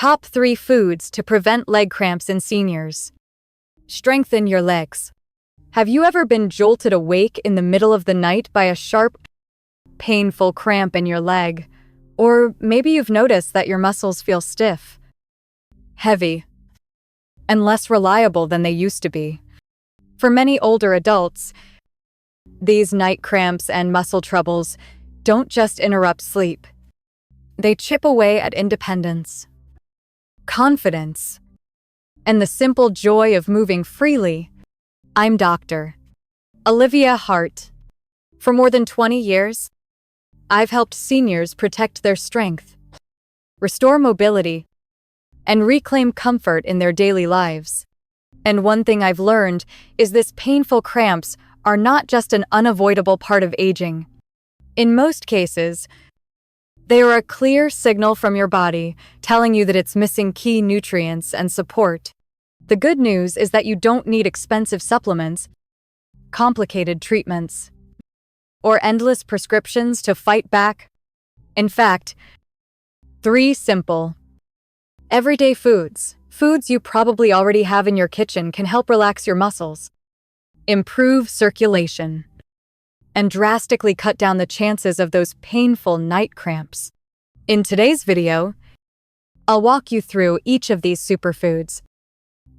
Top 3 foods to prevent leg cramps in seniors. Strengthen your legs. Have you ever been jolted awake in the middle of the night by a sharp, painful cramp in your leg? Or maybe you've noticed that your muscles feel stiff, heavy, and less reliable than they used to be. For many older adults, these night cramps and muscle troubles don't just interrupt sleep. They chip away at independence, confidence, and the simple joy of moving freely. I'm Dr. Olivia Hart. For more than 20 years, I've helped seniors protect their strength, restore mobility, and reclaim comfort in their daily lives. And one thing I've learned is this: painful cramps are not just an unavoidable part of aging. In most cases, they are a clear signal from your body telling you that it's missing key nutrients and support. The good news is that you don't need expensive supplements, complicated treatments, or endless prescriptions to fight back. In fact, 3 simple, everyday foods you probably already have in your kitchen can help relax your muscles, improve circulation, and drastically cut down the chances of those painful night cramps. In today's video, I'll walk you through each of these superfoods,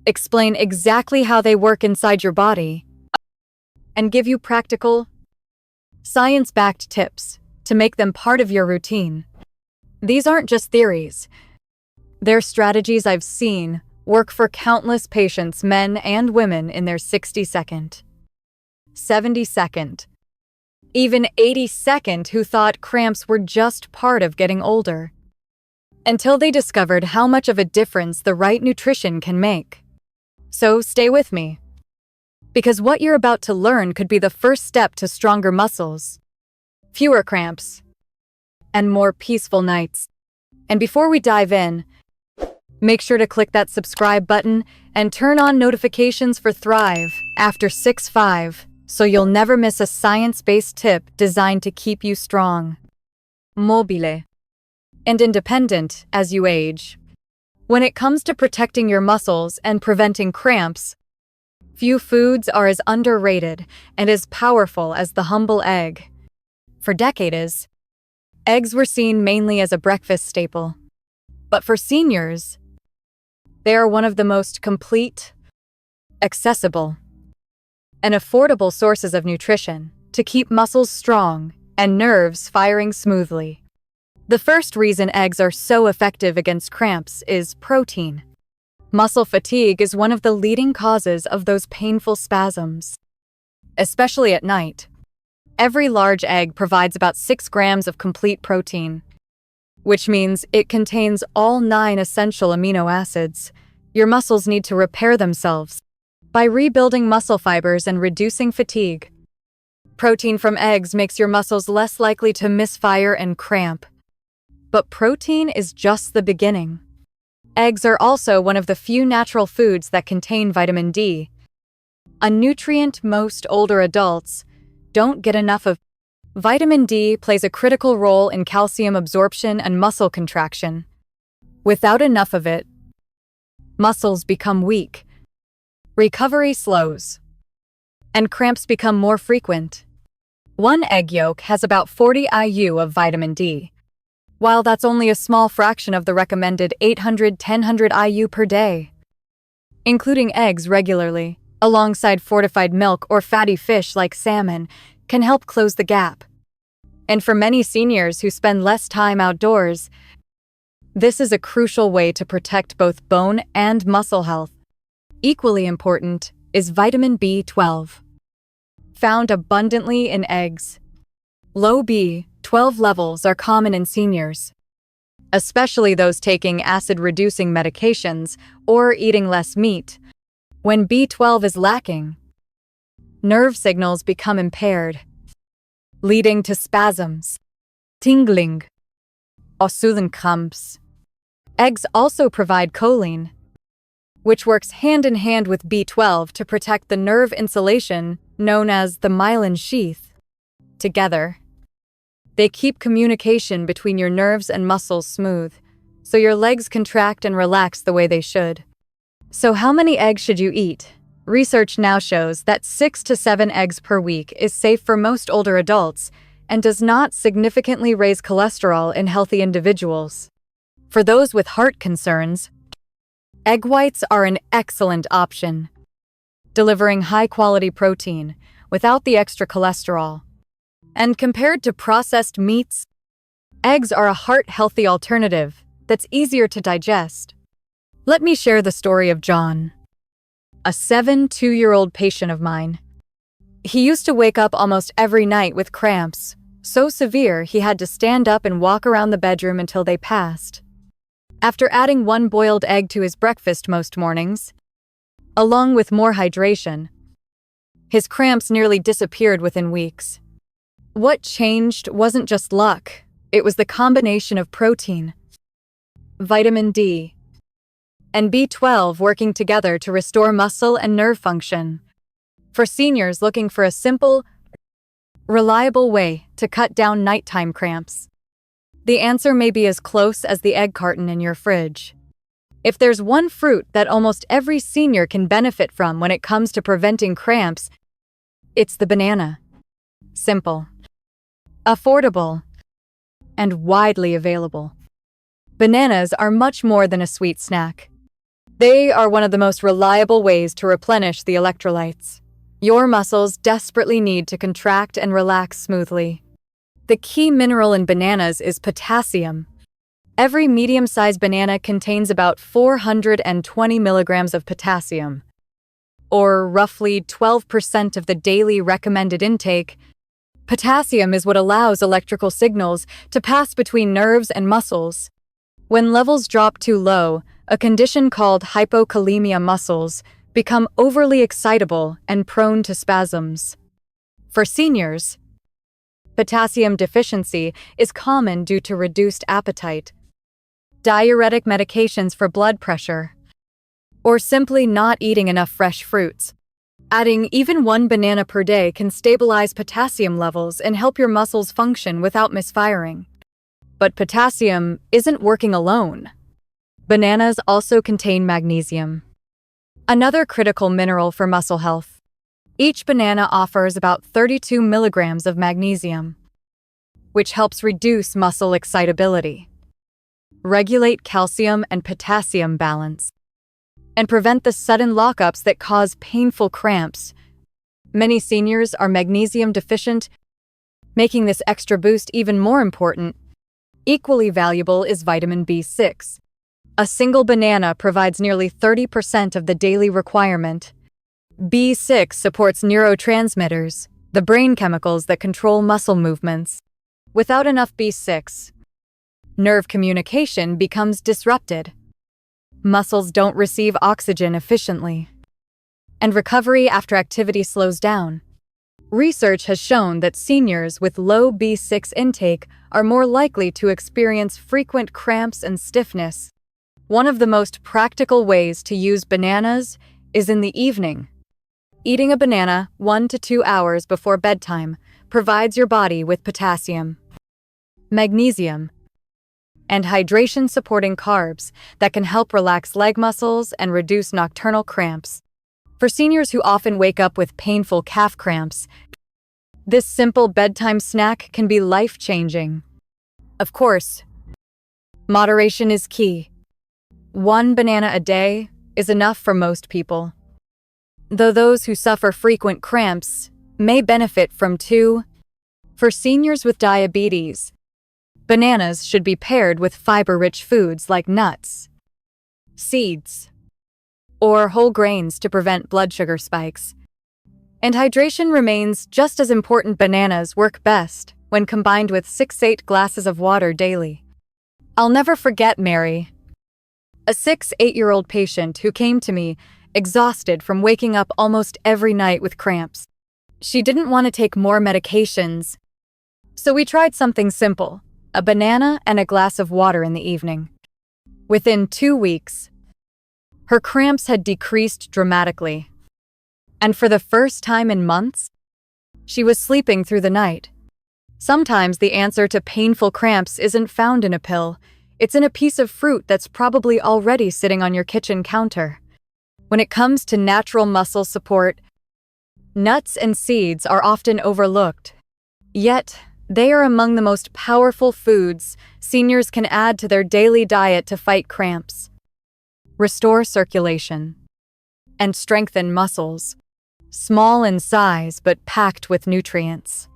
explain exactly how they work inside your body, and give you practical, science-backed tips to make them part of your routine. These aren't just theories. They're strategies I've seen work for countless patients, men and women, in their 62nd, 72nd, even 82nd, who thought cramps were just part of getting older, until they discovered how much of a difference the right nutrition can make. So stay with me, because what you're about to learn could be the first step to stronger muscles, fewer cramps, and more peaceful nights. And before we dive in, make sure to click that subscribe button and turn on notifications for Thrive after 6-5, so you'll never miss a science-based tip designed to keep you strong, mobile, and independent as you age. When it comes to protecting your muscles and preventing cramps, few foods are as underrated and as powerful as the humble egg. For decades, eggs were seen mainly as a breakfast staple. But for seniors, they are one of the most complete, accessible, and affordable sources of nutrition to keep muscles strong and nerves firing smoothly. The first reason eggs are so effective against cramps is protein. Muscle fatigue is one of the leading causes of those painful spasms, especially at night. Every large egg provides about 6 grams of complete protein, which means it contains all 9 essential amino acids your muscles need to repair themselves by rebuilding muscle fibers and reducing fatigue. Protein from eggs makes your muscles less likely to misfire and cramp. But protein is just the beginning. Eggs are also one of the few natural foods that contain vitamin D, a nutrient most older adults don't get enough of. Vitamin D plays a critical role in calcium absorption and muscle contraction. Without enough of it, muscles become weak, recovery slows, and cramps become more frequent. One egg yolk has about 40 IU of vitamin D. While that's only a small fraction of the recommended 800–1000 IU per day. Including eggs regularly, alongside fortified milk or fatty fish like salmon, can help close the gap. And for many seniors who spend less time outdoors, this is a crucial way to protect both bone and muscle health. Equally important is vitamin B12, found abundantly in eggs. Low B12 levels are common in seniors, especially those taking acid-reducing medications or eating less meat. When B12 is lacking, nerve signals become impaired, leading to spasms, tingling, or soothing cramps. Eggs also provide choline, which works hand in hand with B12 to protect the nerve insulation known as the myelin sheath. Together, they keep communication between your nerves and muscles smooth, so your legs contract and relax the way they should. So how many eggs should you eat? Research now shows that 6 to 7 eggs per week is safe for most older adults and does not significantly raise cholesterol in healthy individuals. For those with heart concerns, egg whites are an excellent option, delivering high-quality protein without the extra cholesterol. And compared to processed meats, eggs are a heart-healthy alternative that's easier to digest. Let me share the story of John, a 72-year-old patient of mine. He used to wake up almost every night with cramps, so severe he had to stand up and walk around the bedroom until they passed. After adding 1 boiled egg to his breakfast most mornings, along with more hydration, his cramps nearly disappeared within weeks. What changed wasn't just luck, it was the combination of protein, vitamin D, and B12 working together to restore muscle and nerve function. For seniors looking for a simple, reliable way to cut down nighttime cramps, the answer may be as close as the egg carton in your fridge. If there's one fruit that almost every senior can benefit from when it comes to preventing cramps, it's the banana. Simple, affordable, and widely available. Bananas are much more than a sweet snack. They are one of the most reliable ways to replenish the electrolytes your muscles desperately need to contract and relax smoothly. The key mineral in bananas is potassium. Every medium-sized banana contains about 420 milligrams of potassium, or roughly 12% of the daily recommended intake. Potassium is what allows electrical signals to pass between nerves and muscles. When levels drop too low, a condition called hypokalemia, muscles become overly excitable and prone to spasms. For seniors, potassium deficiency is common due to reduced appetite, diuretic medications for blood pressure, or simply not eating enough fresh fruits. Adding even 1 banana per day can stabilize potassium levels and help your muscles function without misfiring. But potassium isn't working alone. Bananas also contain magnesium, another critical mineral for muscle health. Each banana offers about 32 milligrams of magnesium, which helps reduce muscle excitability, regulate calcium and potassium balance, and prevent the sudden lockups that cause painful cramps. Many seniors are magnesium deficient, making this extra boost even more important. Equally valuable is vitamin B6. A single banana provides nearly 30% of the daily requirement. B6 supports neurotransmitters, the brain chemicals that control muscle movements. Without enough B6, nerve communication becomes disrupted. Muscles don't receive oxygen efficiently, and recovery after activity slows down. Research has shown that seniors with low B6 intake are more likely to experience frequent cramps and stiffness. One of the most practical ways to use bananas is in the evening. Eating a banana 1 to 2 hours before bedtime provides your body with potassium, magnesium, and hydration-supporting carbs that can help relax leg muscles and reduce nocturnal cramps. For seniors who often wake up with painful calf cramps, this simple bedtime snack can be life-changing. Of course, moderation is key. 1 banana a day is enough for most people, though those who suffer frequent cramps may benefit from 2. For seniors with diabetes, bananas should be paired with fiber-rich foods like nuts, seeds, or whole grains to prevent blood sugar spikes. And hydration remains just as important. Bananas work best when combined with 6-8 glasses of water daily. I'll never forget Mary, a 6-8-year-old patient who came to me exhausted from waking up almost every night with cramps. She didn't want to take more medications, so we tried something simple: a banana and a glass of water in the evening. Within 2 weeks, her cramps had decreased dramatically, and for the first time in months, she was sleeping through the night. Sometimes the answer to painful cramps isn't found in a pill, It's in a piece of fruit that's probably already sitting on your kitchen counter. When it comes to natural muscle support, nuts and seeds are often overlooked. Yet, they are among the most powerful foods seniors can add to their daily diet to fight cramps, restore circulation, and strengthen muscles. Small in size but packed with nutrients.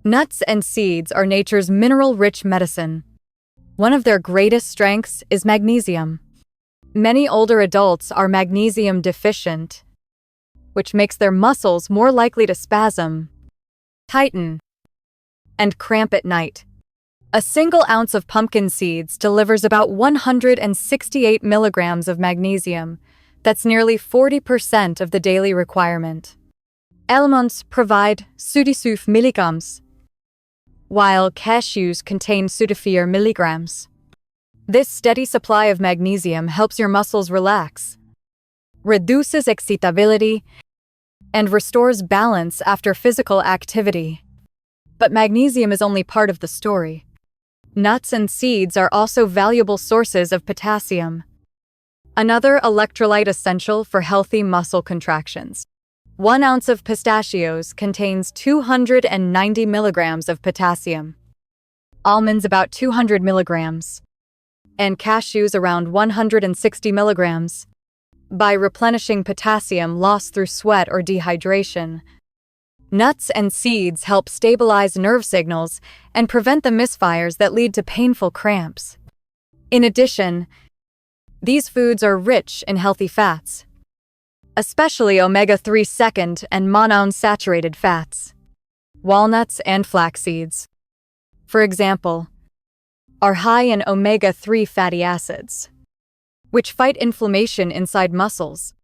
Nuts and seeds are nature's mineral-rich medicine. One of their greatest strengths is magnesium. Many older adults are magnesium deficient, which makes their muscles more likely to spasm, tighten, and cramp at night. A single ounce of pumpkin seeds delivers about 168 milligrams of magnesium. That's nearly 40% of the daily requirement. Almonds provide 36 milligrams, while cashews contain 34 milligrams. This steady supply of magnesium helps your muscles relax, reduces excitability, and restores balance after physical activity. But magnesium is only part of the story. Nuts and seeds are also valuable sources of potassium, another electrolyte essential for healthy muscle contractions. 1 ounce of pistachios contains 290 milligrams of potassium, almonds about 200 milligrams, and cashews around 160 milligrams. By replenishing potassium lost through sweat or dehydration, nuts and seeds help stabilize nerve signals and prevent the misfires that lead to painful cramps. In addition, these foods are rich in healthy fats, especially omega-3 second and monounsaturated fats. Walnuts and flax seeds, for example, are high in omega-3 fatty acids, which fight inflammation inside muscles.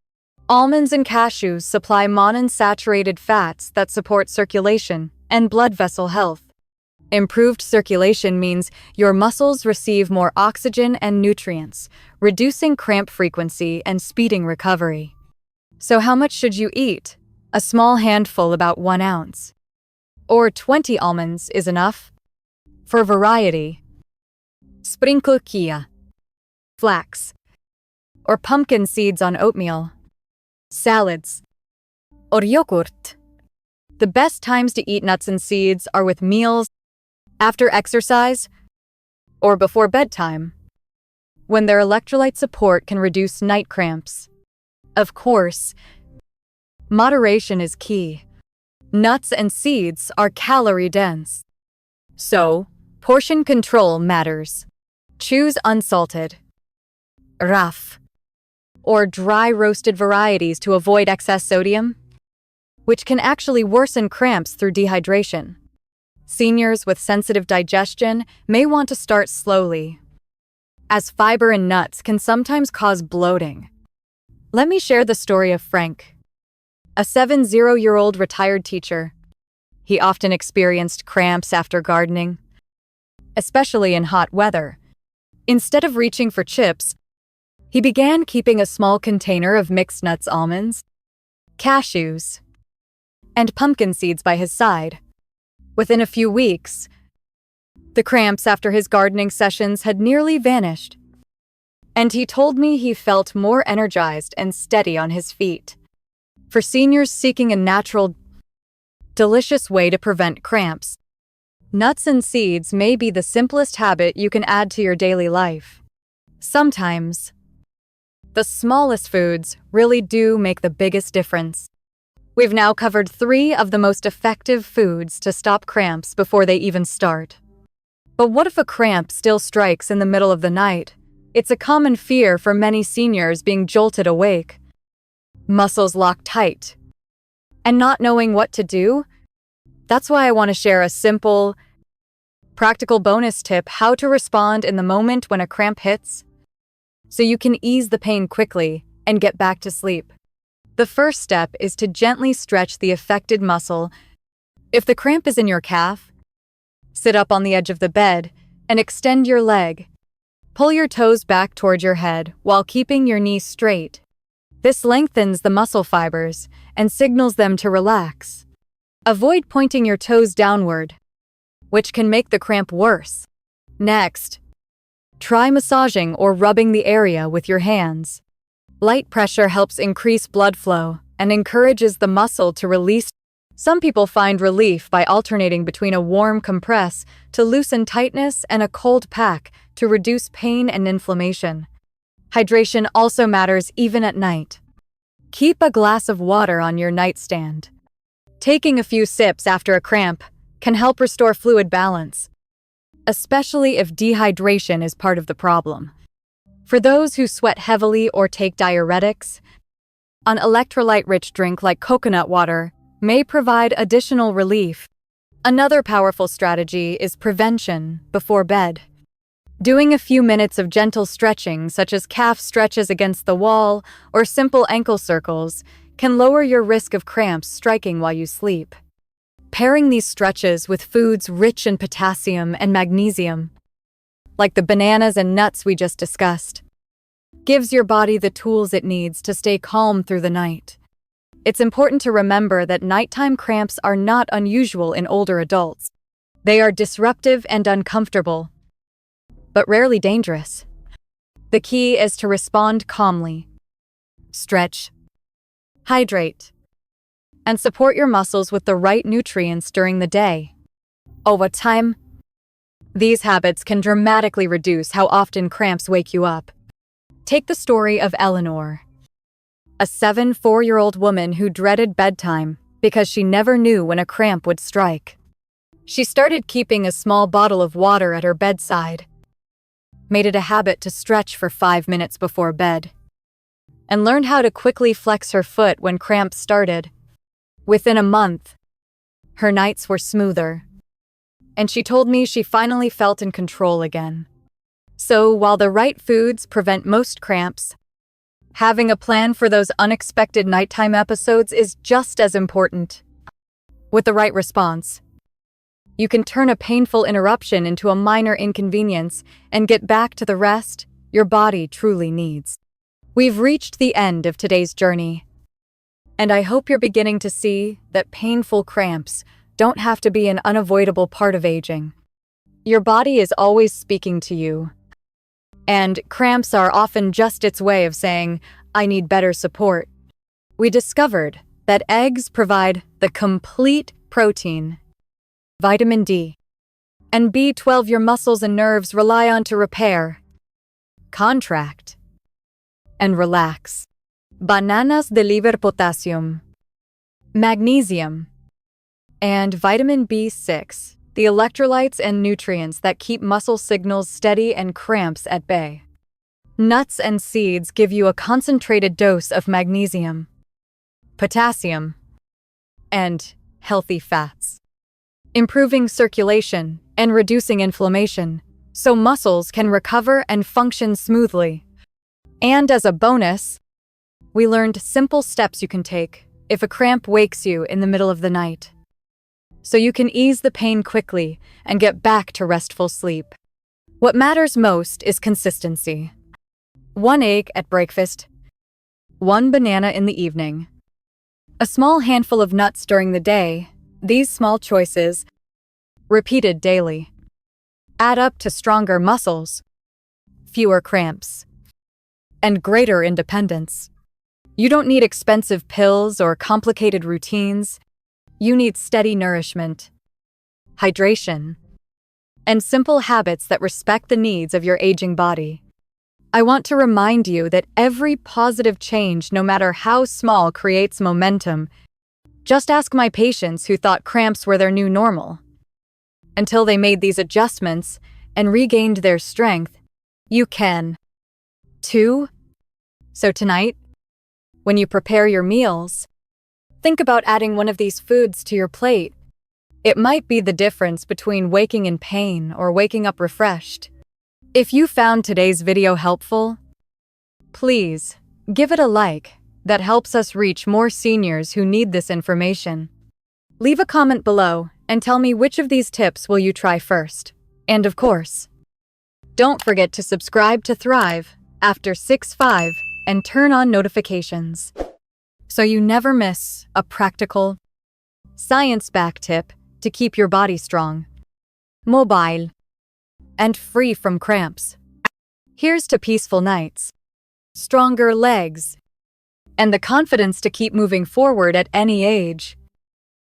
Almonds and cashews supply monounsaturated fats that support circulation and blood vessel health. Improved circulation means your muscles receive more oxygen and nutrients, reducing cramp frequency and speeding recovery. So how much should you eat? A small handful, about 1 ounce. Or 20 almonds is enough. For variety, sprinkle chia, flax, or pumpkin seeds on oatmeal, salads, or yogurt. The best times to eat nuts and seeds are with meals, after exercise, or before bedtime, when their electrolyte support can reduce night cramps. Of course, moderation is key. Nuts and seeds are calorie-dense, so portion control matters. Choose unsalted, rough, or dry roasted varieties to avoid excess sodium, which can actually worsen cramps through dehydration. Seniors with sensitive digestion may want to start slowly, as fiber in nuts can sometimes cause bloating. Let me share the story of Frank, a 70-year-old retired teacher. He often experienced cramps after gardening, especially in hot weather. Instead of reaching for chips, he began keeping a small container of mixed nuts, almonds, cashews, and pumpkin seeds by his side. Within a few weeks, the cramps after his gardening sessions had nearly vanished, and he told me he felt more energized and steady on his feet. For seniors seeking a natural, delicious way to prevent cramps, nuts and seeds may be the simplest habit you can add to your daily life. Sometimes, the smallest foods really do make the biggest difference. We've now covered 3 of the most effective foods to stop cramps before they even start. But what if a cramp still strikes in the middle of the night? It's a common fear for many seniors, being jolted awake, muscles locked tight, and not knowing what to do. That's why I want to share a simple, practical bonus tip: how to respond in the moment when a cramp hits, so you can ease the pain quickly and get back to sleep. The first step is to gently stretch the affected muscle. If the cramp is in your calf, sit up on the edge of the bed and extend your leg. Pull your toes back toward your head while keeping your knees straight. This lengthens the muscle fibers and signals them to relax. Avoid pointing your toes downward, which can make the cramp worse. Next, Try massaging or rubbing the area with your hands. Light pressure helps increase blood flow and encourages the muscle to release. Some people find relief by alternating between a warm compress to loosen tightness and a cold pack to reduce pain and inflammation. Hydration also matters even at night. Keep a glass of water on your nightstand. Taking a few sips after a cramp can help restore fluid balance, especially if dehydration is part of the problem. For those who sweat heavily or take diuretics, an electrolyte-rich drink like coconut water may provide additional relief. Another powerful strategy is prevention before bed. Doing a few minutes of gentle stretching, such as calf stretches against the wall or simple ankle circles, can lower your risk of cramps striking while you sleep. Pairing these stretches with foods rich in potassium and magnesium, like the bananas and nuts we just discussed, gives your body the tools it needs to stay calm through the night. It's important to remember that nighttime cramps are not unusual in older adults. They are disruptive and uncomfortable, but rarely dangerous. The key is to respond calmly. Stretch, hydrate, and support your muscles with the right nutrients during the day. Over time, these habits can dramatically reduce how often cramps wake you up. Take the story of Eleanor, a 74-year-old woman who dreaded bedtime because she never knew when a cramp would strike. She started keeping a small bottle of water at her bedside, made it a habit to stretch for 5 minutes before bed, and learned how to quickly flex her foot when cramps started. Within a month, her nights were smoother, and she told me she finally felt in control again. So, while the right foods prevent most cramps, having a plan for those unexpected nighttime episodes is just as important. With the right response, you can turn a painful interruption into a minor inconvenience and get back to the rest your body truly needs. We've reached the end of today's journey, and I hope you're beginning to see that painful cramps don't have to be an unavoidable part of aging. Your body is always speaking to you, and cramps are often just its way of saying, "I need better support." We discovered that eggs provide the complete protein, vitamin D, and B12 your muscles and nerves rely on to repair, contract, and relax. Bananas deliver potassium, magnesium, and vitamin B6, the electrolytes and nutrients that keep muscle signals steady and cramps at bay. Nuts and seeds give you a concentrated dose of magnesium, potassium, and healthy fats, improving circulation and reducing inflammation, so muscles can recover and function smoothly. And as a bonus, we learned simple steps you can take if a cramp wakes you in the middle of the night, so you can ease the pain quickly and get back to restful sleep. What matters most is consistency. 1 egg at breakfast, 1 banana in the evening, a small handful of nuts during the day. These small choices, repeated daily, add up to stronger muscles, fewer cramps, and greater independence. You don't need expensive pills or complicated routines. You need steady nourishment, hydration, and simple habits that respect the needs of your aging body. I want to remind you that every positive change, no matter how small, creates momentum. Just ask my patients who thought cramps were their new normal. Until they made these adjustments and regained their strength, you can, too. So tonight, when you prepare your meals, think about adding one of these foods to your plate. It might be the difference between waking in pain or waking up refreshed. If you found today's video helpful, please give it a like. That helps us reach more seniors who need this information. Leave a comment below and tell me which of these tips will you try first. And of course, don't forget to subscribe to Thrive after 6/5 and turn on notifications so you never miss a practical, science-backed tip to keep your body strong, mobile, and free from cramps. Here's to peaceful nights, stronger legs, and the confidence to keep moving forward at any age.